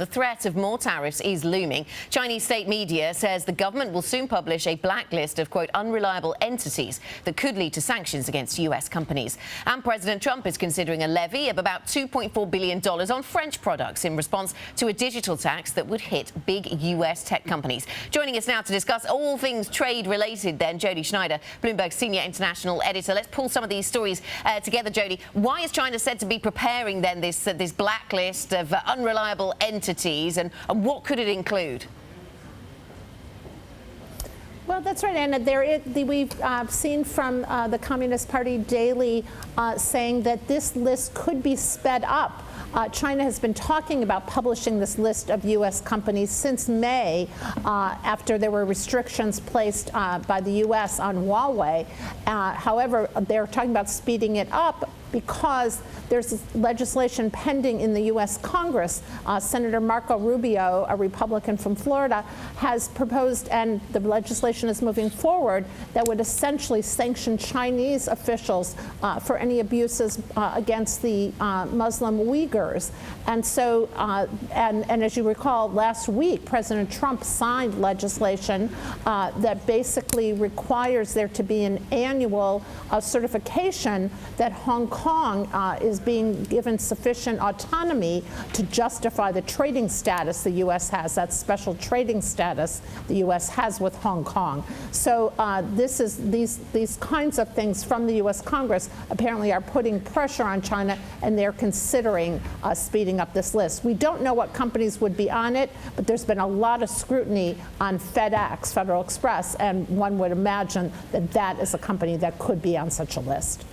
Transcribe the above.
The threat of more tariffs is looming. Chinese state media says the government will soon publish a blacklist of, quote, unreliable entities that could lead to sanctions against U.S. companies. And President Trump is considering a levy of about $2.4 billion on French products in response to a digital tax that would hit big U.S. tech companies. Joining us now to discuss all things trade-related, then, Jodi Schneider, Bloomberg senior international editor. Let's pull some of these stories together, Jodi. Why is China said to be preparing, then, this blacklist of unreliable entities? And what could it include? Well, that's right, Anna. We've seen from the Communist Party daily saying that this list could be sped up. China has been talking about publishing this list of U.S. companies since May, after there were restrictions placed by the U.S. on Huawei. However, they're talking about speeding it up because there's legislation pending in the U.S. Congress. Senator Marco Rubio, a Republican from Florida, has proposed, and the legislation is moving forward, that would essentially sanction Chinese officials for any abuses against the Muslim Uyghurs. And so, and as you recall, last week, President Trump signed legislation that basically requires there to be an annual certification that Hong Kong is being given sufficient autonomy to justify the trading status the U.S. has, that special trading status the U.S. has with Hong Kong. So these kinds of things from the U.S. Congress apparently are putting pressure on China, and they're considering speeding up this list. We don't know what companies would be on it, but there's been a lot of scrutiny on FedEx, Federal Express, and one would imagine that that is a company that could be on such a list.